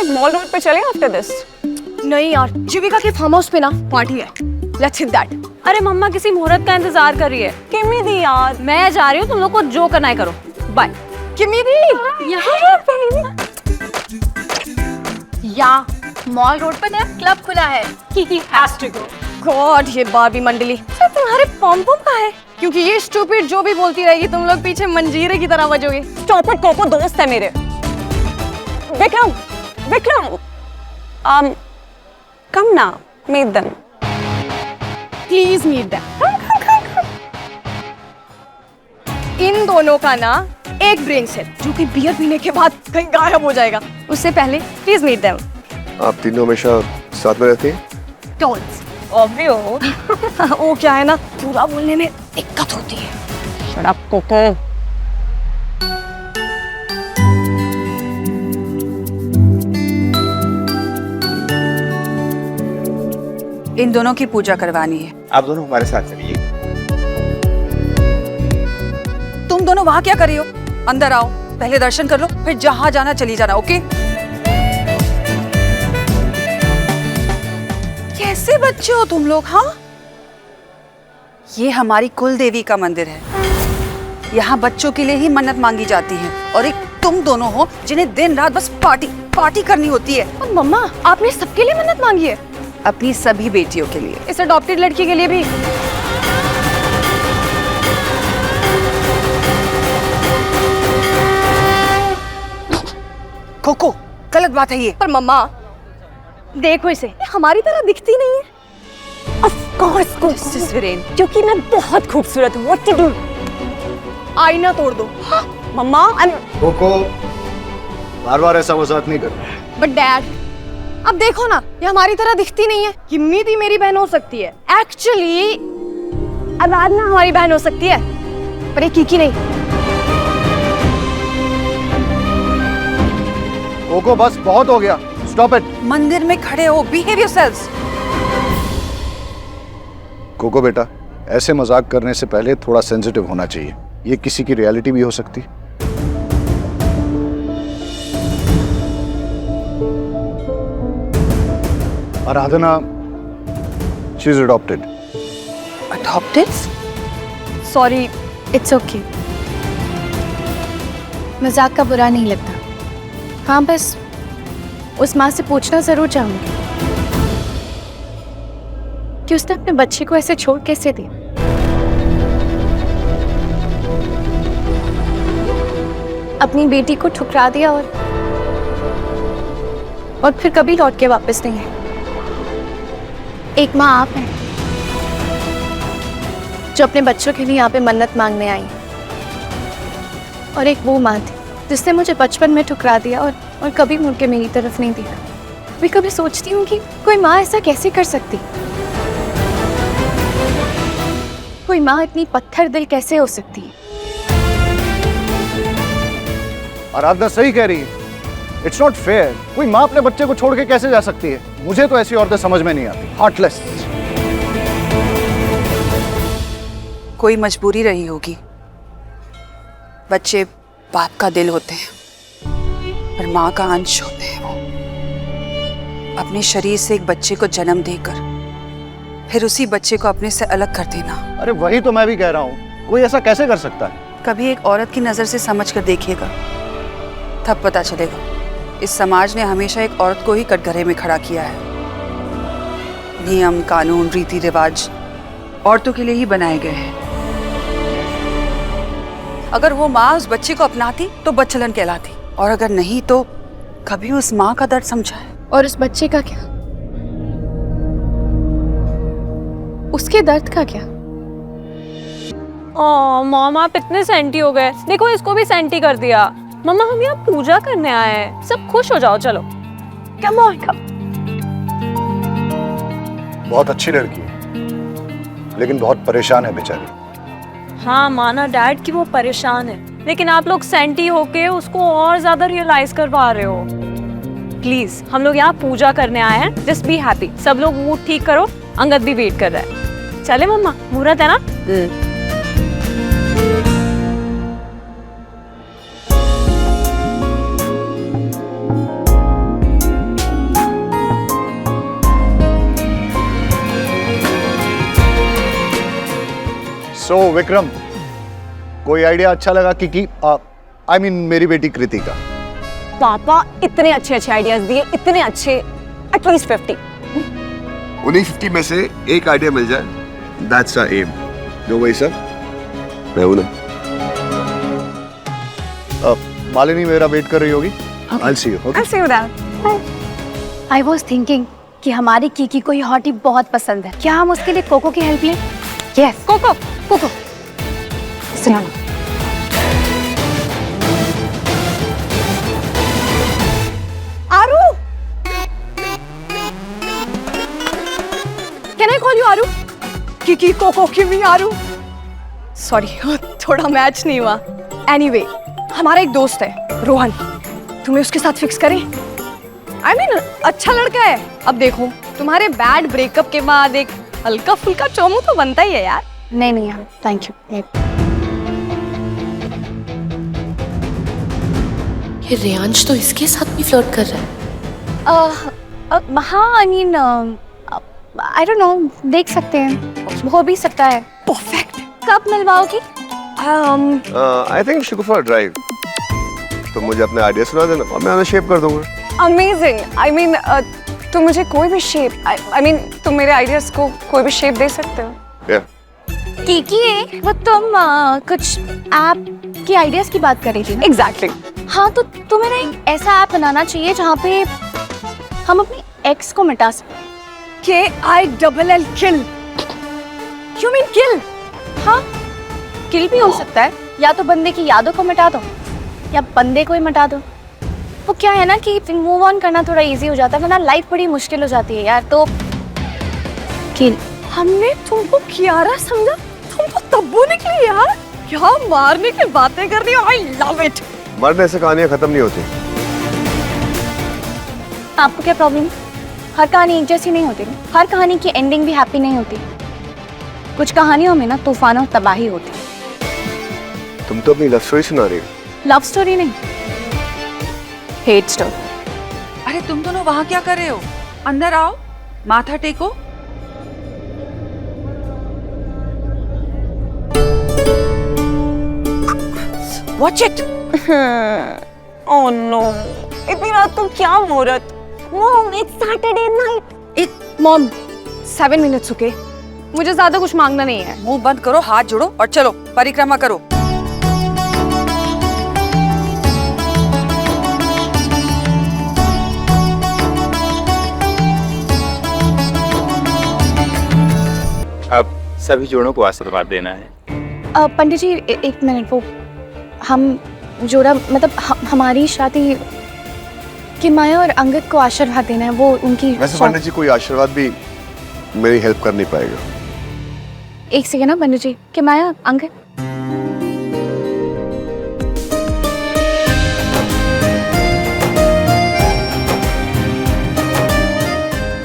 Guys mall road पे चलें after this? नहीं यार, जीविका के फार्म हाउस पे ना पार्टी है, लेट्स हिट दैट। अरे मम्मा किसी मुहूर्त का इंतजार कर रही है। किमी दी यार, मैं जा रही हूँ, तुम लोग को जो करना है करो। बाय। किमी दी या मॉल रोड पर नया क्लब खुला है, Kiki has to go। God, ये बारबी मंडली। सर तुम्हारे पॉम पॉम कहाँ है? क्योंकि ये स्टूपिड जो भी बोलती रहेगी तुम लोग पीछे मंजीरे की तरह बजोगे। स्टॉप इट, कोको दोस्त है मेरे। विक्रम, विक्रम, कम ना, meet them. Please meet them. इन दोनों का ना एक ब्रेन सेल जो कि बियर पीने के बाद कहीं गायब हो जाएगा, उससे पहले प्लीज मीट देम। आप तीनों हमेशा साथ में रहती हैं? डोंट्स। ऑब्वियो। वो क्या है ना, पूरा बोलने में दिक्कत होती है। Shut up cocoa. इन दोनों की पूजा करवानी है। आप दोनों हमारे साथ चलिए। तुम दोनों वहाँ क्या कर रही हो? अंदर आओ, पहले दर्शन कर लो, फिर जहाँ जाना चली जाना, ओके? कैसे बच्चे हो तुम लोग, हाँ? ये हमारी कुल देवी का मंदिर है। यहाँ बच्चों के लिए ही मन्नत मांगी जाती है, और एक तुम दोनों हो जिन्हें दिन रात बस पार्टी पार्टी करनी होती है। और मम्मा, आपने सबके लिए मन्नत मांगी है? अपनी सभी बेटियों के लिए। इस अडॉप्टेड लड़की के लिए भी? कोको, गलत बात है ये। पर मम्मा देखो इसे, ये हमारी तरह दिखती नहीं है। ऑफ कोर्स कोको, क्योंकि मैं बहुत खूबसूरत हूँ। What to do? आईना तोड़ दो। मम्मा, कोको, बार-बार ऐसा मजाक नहीं करना। बट डैड, अब देखो ना, ये हमारी तरह दिखती नहीं है। किम्मी दी मेरी बहन हो सकती है, एक्चुअली अराधना हमारी बहन हो सकती है, पर ये कीकी नहीं। कोको बस बहुत हो गया, स्टॉप इट। मंदिर में खड़े हो, बिहेव योरसेल्व्स। कोको बेटा, ऐसे मजाक करने से पहले थोड़ा सेंसिटिव होना चाहिए। ये किसी की रियलिटी भी हो सकती। Aradhana, she is adopted. Adopted? Sorry, it's okay. मजाक का बुरा नहीं लगता। हाँ, बस उस माँ से पूछना जरूर चाहूंगी कि उसने अपने बच्चे को ऐसे छोड़ कैसे दिया। अपनी बेटी को ठुकरा दिया और फिर कभी लौट के वापस नहीं आई। एक माँ आप हैं जो अपने बच्चों के लिए यहाँ पे मन्नत मांगने आई, और एक वो माँ थी जिसने मुझे बचपन में ठुकरा दिया और कभी मुड़ के मेरी तरफ नहीं देखा। मैं कभी सोचती हूँ कि कोई माँ ऐसा कैसे कर सकती, कोई माँ इतनी पत्थर दिल कैसे हो सकती है। आराधना सही कह रही है, इट्स नॉट फेयर। कोई माँ अपने बच्चे को छोड़ के कैसे जा सकती है? मुझे तो ऐसी औरतें समझ में नहीं आती, हार्टलेस। कोई मजबूरी रही होगी। बच्चे बाप का दिल होते हैं, पर माँ का अंश होते हैं। वो अपने शरीर से एक बच्चे को जन्म देकर फिर उसी बच्चे को अपने से अलग कर देना। अरे वही तो मैं भी कह रहा हूँ, कोई ऐसा कैसे कर सकता है? कभी एक औरत की नजर से समझ कर देखिएगा, तब पता चलेगा। इस समाज ने हमेशा एक औरत को ही कटघरे में खड़ा किया है। नियम, कानून, रीति रिवाज औरतों के लिए ही बनाए गए हैं। अगर वो माँ उस बच्चे को अपनाती तो बच्चलन कहलाती, और अगर नहीं तो कभी उस माँ का दर्द समझा है। और उस बच्चे का क्या, उसके दर्द का क्या? ओह मॉम, आप इतने सेंटी हो गए। देखो इसको भी सेंटी कर दिया। मम्मा, हम यहाँ पूजा करने आए हैं, सब खुश हो जाओ। चलो कम ऑन, कम। बहुत अच्छी लड़की है, लेकिन बहुत परेशान है बेचारी। हाँ माना डैड कि वो परेशान है, लेकिन आप लोग सेंटी होके उसको और ज्यादा रियलाइज करवा रहे हो। प्लीज, हम लोग यहाँ पूजा करने आए हैं, जस्ट बी हैप्पी। सब लोग मूड ठीक करो, अंगद भी वेट कर रहा है। चले मम्मा, मुहूर्त है ना? सो विक्रम, कोई आइडिया अच्छा लगा कि आई मीन मेरी बेटी कृतिका? पापा इतने अच्छे अच्छे आइडियाज दिए, इतने अच्छे, एटलीस्ट 50। उन्हीं 50 में से एक आइडिया मिल जाए, दैट्स आवर एम। नो वही सर, मैं हूं ना। मालिनी मेरा वेट कर रही होगी। I'll see you, okay? I'll see you there. I was thinking कि हमारी कीकी को ये हॉटी बहुत पसंद है, क्या हम उसके लिए कोको की हेल्प लें? Yes, Coco, Coco. सुनो ना। Aru, can I call you Aru? Kiki Coco Kimi Aru. Sorry, थोड़ा मैच नहीं हुआ। एनीवे, हमारा एक दोस्त है रोहन, तुम्हें उसके साथ फिक्स करें? आई मीन अच्छा लड़का है। अब देखो, तुम्हारे बैड ब्रेकअप के बाद एक हल्का फुल्का चोमू तो बनता ही है यार। नहीं नहीं यार, थैंक यू। ये रेयांश तो इसके साथ भी फ्लर्ट कर रहा है। हाँ, I mean I don't know, देख सकते हैं, हो भी सकता है। परफेक्ट। कब मिलवाओगी? I think she go for a drive. तो मुझे अपने आइडिया सुना देना और मैं उन्हें शेप कर दूंगा। अमेजिंग। आई मीन तुम मुझे कोई भी शेप, आई मीन तुम मेरे आइडियाज को कोई भी शेप दे सकते हो। Yeah. कीकी, वो तुम कुछ ऐप की आइडियाज की बात कर रही थी ना? एग्जैक्टली। हाँ, तो तुम्हें ना एक ऐसा ऐप बनाना चाहिए जहाँ पे हम अपनी एक्स को मिटा सकें। KILL kill. यू मीन किल? हाँ, किल भी हो सकता है, या तो बंदे की यादों को मिटा दो या बंदे को ही मिटा दो। वो क्या है ना कि मूव ऑन करना थोड़ा इजी हो जाता है, वरना लाइफ बड़ी मुश्किल हो जाती है यार। तो किल। हमने तुमको कियारा समझा, तुम तो तब्बू निकली यार। क्या मारने की बातें कर रही हो, आई लव इट। मरने से कहानियां खत्म नहीं होती। आपको क्या प्रॉब्लम है? हर कहानी एक जैसी नहीं होती, हर कहानी की एंडिंग भी हैप्पी नहीं होती। कुछ कहानियों में ना तूफान और तबाही होती है। तुम तो अपनी लव स्टोरी सुना रही हो। लव स्टोरी नहीं, हेट स्टोरी। अरे तुम दोनों वहां क्या कर रहे हो? अंदर आओ, माथा टेको। Watch it. ओह नो, इतनी रात को क्या मुहूर्त? Mom, it's Saturday night. Mom, 7 minutes okay, मुझे ज्यादा कुछ मांगना नहीं है। मुंह बंद करो, हाथ जोड़ो और चलो परिक्रमा करो। अब सभी जोड़ों को आशीर्वाद देना है। पंडित जी, एक मिनट, वो हम जोड़ा मतलब हमारी शादी की माया और अंगद को आशीर्वाद देना है, वो उनकी। वैसे पंडित जी, कोई आशीर्वाद भी मेरी हेल्प कर नहीं पाएगा। एक सेकेंड ना पंडित जी, कि माया अंगद।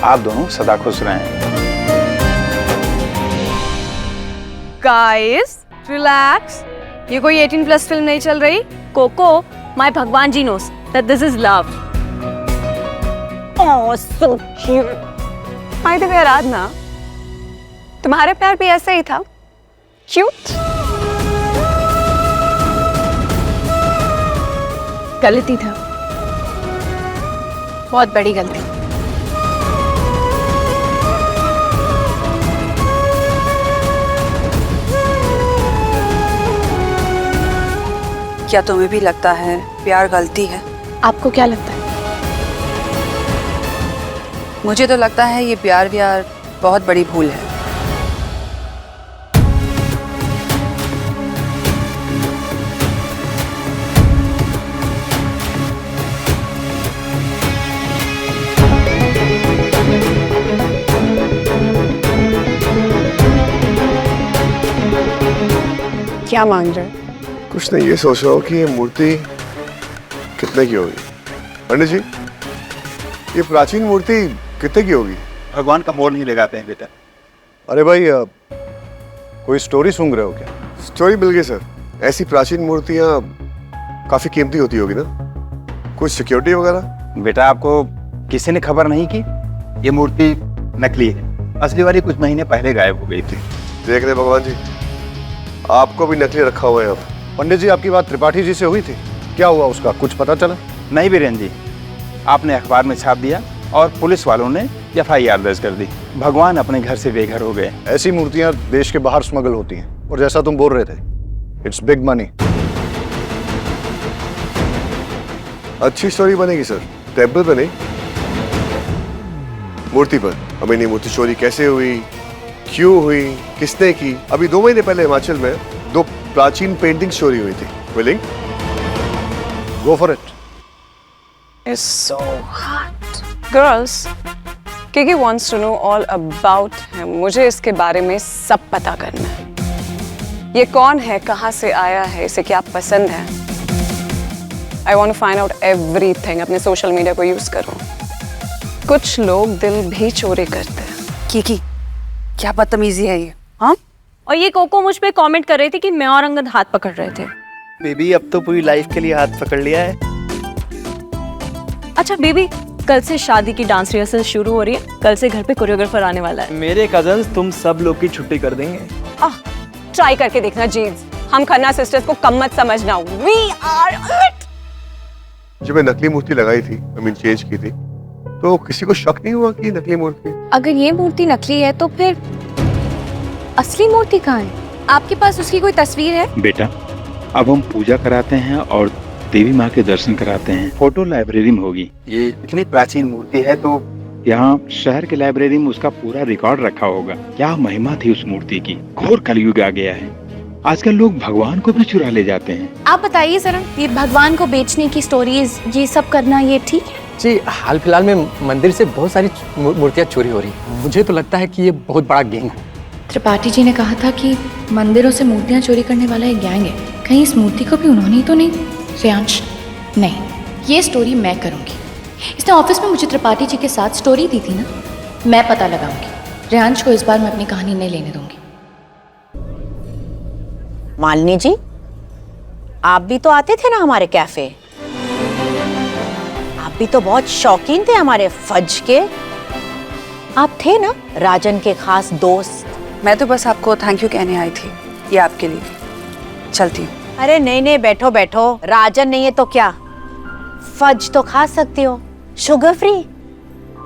आप दोनों सदा खुश रहें। गाइस रिलैक्स, ये कोई 18+ फिल्म नहीं चल रही। कोको, माय भगवान ji knows that this is love. Oh so cute. My the way Aradhana, तुम्हारा प्यार भी ऐसा ही था, क्यूट। गलती था, बहुत बड़ी गलती। क्या तुम्हें भी लगता है प्यार गलती है? आपको क्या लगता है? मुझे तो लगता है ये प्यार व्यार बहुत बड़ी भूल है। क्या मांग रहे हो? कुछ नहीं, ये सोच रहा हूँ कि ये मूर्ति कितने की होगी। पंडित जी, ये प्राचीन मूर्ति कितने की होगी? भगवान का मोल नहीं लगाते हैं बेटा। अरे भाई, कोई स्टोरी सुन रहे हो क्या? स्टोरी मिल गई सर। ऐसी प्राचीन मूर्तियाँ काफी कीमती होती होगी ना, कुछ सिक्योरिटी वगैरह? बेटा, आपको किसी ने खबर नहीं की? ये मूर्ति नकली है, असली वाली कुछ महीने पहले गायब हो गई थी। देख रहे भगवान जी, आपको भी नकली रखा हुआ है अब। पंडित जी, आपकी बात त्रिपाठी जी से हुई थी? क्या हुआ उसका, कुछ पता चला? नहीं बीरेन जी, आपने अखबार में छाप दिया और पुलिस वालों ने FIR दर्ज कर दी। भगवान अपने घर से बेघर हो गए। ऐसी मूर्तियां देश के बाहर स्मगल होती हैं, और जैसा तुम बोल रहे थे, इट्स बिग मनी। अच्छी स्टोरी बनेगी सर, टेम्पल पे नहीं, मूर्ति पर। हमें नहीं, मूर्ति चोरी कैसे हुई, क्यों हुई, किसने की। अभी 2 महीने पहले हिमाचल में 2 प्राचीन पेंटिंग चोरी हुई थी। Willing? Go for it. It's so hot. Girls, Kiki wants to know all about him. मुझे इसके बारे में सब पता करना है। ये कौन है, कहाँ से आया है, इसे क्या पसंद है? I want to find out everything. अपने सोशल मीडिया को यूज करो। कुछ लोग दिल भी चोरी करते हैं। किकी, क्या बदतमीजी है ये? हाँ? और ये कोको मुझ पे कमेंट कर रही थी कि मैं और अंगद हाथ पकड़ रहे थे। बेबी, अब तो पूरी लाइफ के लिए हाथ पकड़ लिया है। अच्छा बेबी, कल से शादी की डांस रिहर्सल शुरू हो रही है। कल से घर पे कोरियोग्राफर आने वाला है। मेरे कजन्स तुम सब लोग की छुट्टी कर देंगे। ट्राई करके देखना जीन्स। हम खन्ना सिस्टर्स को कम मत समझना। We are it. जब मैं नकली मूर्ति लगाई थी, चेंज की थी, तो किसी को शक नहीं हुआ कि नकली मूर्ति? अगर ये मूर्ति नकली है तो फिर असली मूर्ति कहाँ है? आपके पास उसकी कोई तस्वीर है? बेटा, अब हम पूजा कराते हैं और देवी माँ के दर्शन कराते हैं। फोटो लाइब्रेरी में होगी। ये इतनी प्राचीन मूर्ति है तो यहाँ शहर के लाइब्रेरी में उसका पूरा रिकॉर्ड रखा होगा। क्या महिमा थी उस मूर्ति की। घोर कलयुग आ गया है। आजकल लोग भगवान को भी चुरा ले जाते हैं। आप बताइए सर, ये भगवान को बेचने की स्टोरीज, ये सब करना ये ठीक है? जी, हाल फिलहाल में मंदिर से बहुत सारी मूर्तियाँ चोरी हो रही। मुझे तो लगता है कि ये बहुत बड़ा गैंग है। त्रिपाठी जी ने कहा था कि मंदिरों से मूर्तियाँ चोरी करने वाला एक गैंग है। कहीं इस मूर्ति को भी उन्होंने ही तो नहीं? श्रेयांश, नहीं, ये स्टोरी मैं करूँगी। इसने ऑफिस में मुझे त्रिपाठी जी के साथ स्टोरी दी थी ना, मैं पता लगाऊंगी। श्रेयांश को इस बार मैं अपनी कहानी नहीं लेने दूंगी। मालिनी जी, आप भी तो आते थे ना हमारे कैफे। आप भी तो बहुत शौकीन थे हमारे फज के। आप थे ना राजन के खास दोस्त। मैं तो बस आपको थैंक यू कहने आई थी, ये आपके लिए। चलती हूँ। अरे नहीं नहीं, बैठो बैठो। राजन नहीं है तो क्या, फज तो खा सकती हो, शुगर फ्री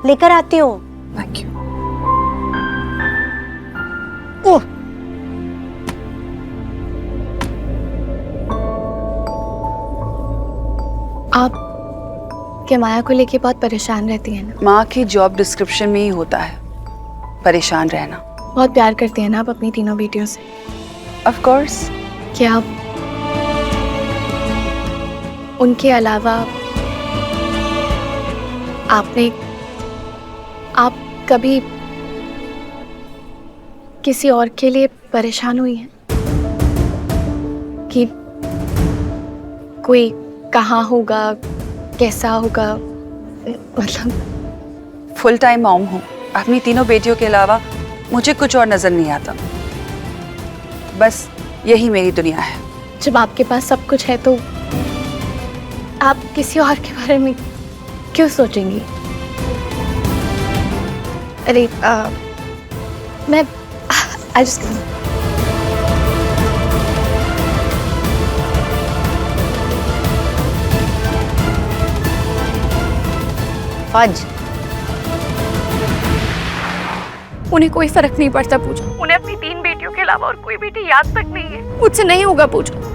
लेकर आती हो। Thank you. ओह, आप क्या माया को लेके बहुत परेशान रहती हैं ना? माँ की जॉब डिस्क्रिप्शन में ही होता है परेशान रहना। बहुत प्यार करती हैं ना आप अपनी तीनों बेटियों से? Of course. क्या आप उनके अलावा आप कभी किसी और के लिए परेशान हुई हैं कि कोई कहाँ होगा, कैसा होगा? मतलब फुल टाइम मॉम हूँ। अपनी तीनों बेटियों के अलावा मुझे कुछ और नजर नहीं आता। बस यही मेरी दुनिया है। जब आपके पास सब कुछ है तो आप किसी और के बारे में क्यों सोचेंगी? अरे मैं I just फज, उन्हें कोई फर्क नहीं पड़ता पूजा। उन्हें अपनी 3 बेटियों के अलावा और कोई बेटी याद तक नहीं है। मुझसे नहीं होगा पूजा।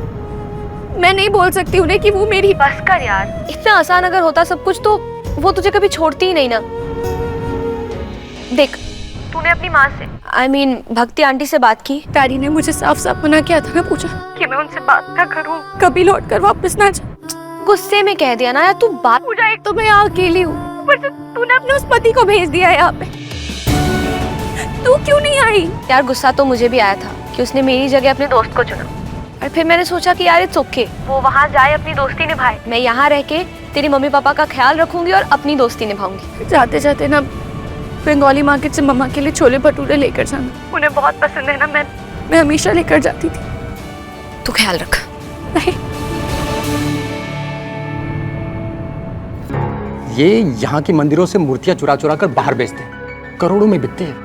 मैं नहीं बोल सकती उन्हें कि वो मेरी। बस कर यार। इतना आसान अगर होता सब कुछ तो वो तुझे कभी छोड़ती ही नहीं ना। देख, तूने अपनी माँ से I mean, भक्ति आंटी से बात की? डैडी ने मुझे साफ साफ मना किया था ना पूजा कि मैं उनसे बात ना करूं, कभी लौट कर वापस ना जा। गुस्से में कह दिया ना यार तू बात। पूजा, एक तो मैं यहाँ अकेली हूँ, ऊपर से तूने अपने उस पति को भेज दिया है यहाँ पे। तू क्यों नहीं आई? यार गुस्सा तो मुझे भी आया था कि उसने मेरी जगह अपने दोस्त को चुना। और फिर मैंने सोचा कि यार इट्स ओके, वो वहाँ जाए अपनी दोस्ती निभाए, मैं यहाँ रह के तेरी मम्मी पापा का ख्याल रखूंगी और अपनी दोस्ती निभाऊंगी। जाते जाते ना बंगाली मार्केट से मम्मा के लिए छोले भटूरे लेकर जाना, उन्हें बहुत पसंद है ना। मैं हमेशा लेकर जाती थी। तू ख्याल रख। नहीं, ये यहाँ के मंदिरों से मूर्तियाँ चुरा चुरा कर बाहर बेचते हैं, करोड़ों में बिकते हैं।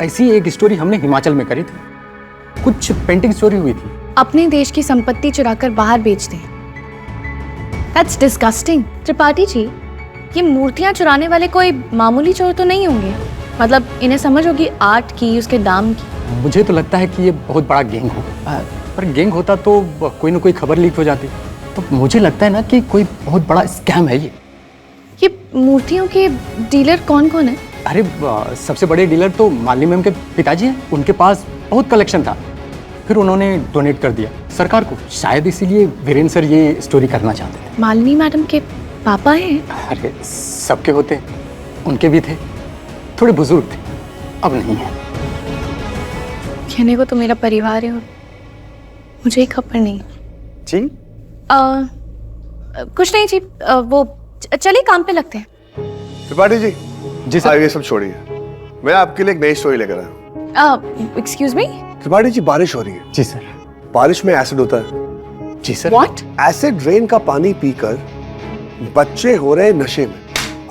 ऐसी एक स्टोरी हमने हिमाचल में करी थी। कुछ पेंटिंग चोरी हुई थी, अपने देश की संपत्ति चुराकर बाहर बेचते हैं। That's disgusting। त्रिपाठी जी, ये मूर्तियां चुराने वाले कोई मामूली चोर तो नहीं होंगे? मतलब इन्हें समझ होगी आर्ट की, उसके दाम की। मुझे तो लगता है कि ये बहुत बड़ा गैंग होगा, पर गैंग होता तो कोई ना कोई खबर लीक हो जाती। तो मुझे लगता है ना कि कोई बहुत बड़ा स्कैम है ये मूर्तियों के डीलर कौन कौन है? अरे सबसे बड़े डीलर तो मालिनी मैम के पिताजी हैं। उनके पास बहुत कलेक्शन था, फिर उन्होंने डोनेट कर दिया सरकार को। शायद इसीलिए वीरेंद्र सर ये स्टोरी करना चाहते थे। मालिनी मैडम के पापा हैं? अरे सबके होते, उनके भी थे। थोड़े बुजुर्ग थे, अब नहीं है। कहने को तो मेरा परिवार है और मुझे ही खबर नहीं। जी कुछ नहीं जी, वो चलिए काम पे लगते हैं। त्रिपाठी जी। जी सर। ये सब छोड़िए, मैं आपके लिए एक नई स्टोरी लेकर आया हूँ। Excuse me? त्रिपाठी जी, बारिश हो रही है। जी सर। बारिश में एसिड होता है। जी सर। व्हाट? एसिड रेन का पानी पीकर बच्चे हो रहे नशे में।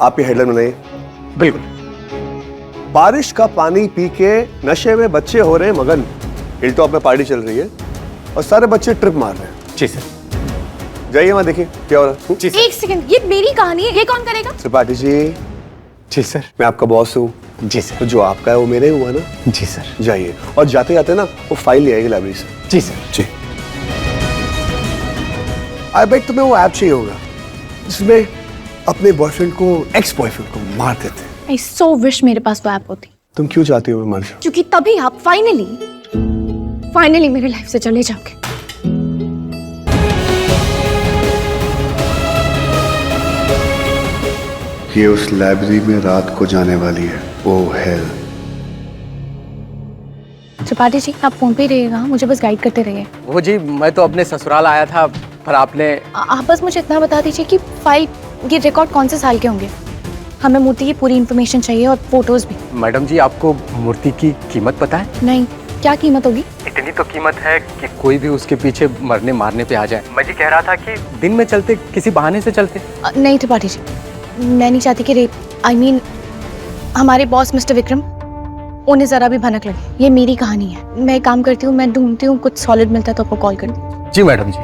आप ये हेडलाइन बनाइए। बिल्कुल। बारिश का पानी पी के नशे में बच्चे हो रहे मगन। हिल टॉप में पार्टी चल रही है और सारे बच्चे ट्रिप मार रहे हैं। जी सर। जाइए वहां देखिए क्या हो रहा है। जी सर। एक सेकंड, ये मेरी कहानी है, ये कौन करेगा? त्रिपाठी जी। जी सर। मैं आपका बॉस हूँ। जी सर। तो जो आपका है वो मेरे हुआ ना। जी सर। जाइए और जाते जाते ना वो फाइल ले आएगी लाइब्रेरी से। जी सर। जी। आई बेट तुम्हें वो ऐप चाहिए होगा जिसमें अपने बॉयफ्रेंड को एक्स बॉयफ्रेंड को मार देते हैं। I so wish मेरे पास वो ऐप होती। तुम क्यों चाहती हो मैं मर जाऊं? क्योंकि तभी आप फाइनली मेरी लाइफ से चले जाओगे। ये उस लाइब्रेरी में रात को जाने वाली है। ओह हेल। त्रिपाठी जी, आप फोन पे ही रहिएगा, मुझे बस गाइड करते रहिए। वो जी, मैं तो अपने ससुराल आया था, पर आपने आप बस मुझे इतना बता दीजिए कि फाइल, ये रिकॉर्ड कौन से साल के होंगे? हमें मूर्ति की पूरी इन्फॉर्मेशन चाहिए और फोटोज भी। मैडम जी, आपको मूर्ति की कीमत पता है? नहीं, क्या कीमत होगी? इतनी तो कीमत है कि कोई भी उसके पीछे मरने मारने पे आ जाए। मैं जी कह रहा था कि दिन में चलते, किसी बहाने से चलते। नहीं त्रिपाठी जी, मैं नहीं चाहती कि I mean, हमारे बॉस मिस्टर विक्रम, उन्हें जरा भी भनक लगे। ये मेरी कहानी है। मैं एक काम करती हूँ, मैं ढूंढती हूँ, कुछ सॉलिड मिलता है तो आपको कॉल करती हूँ। जी मैडम जी।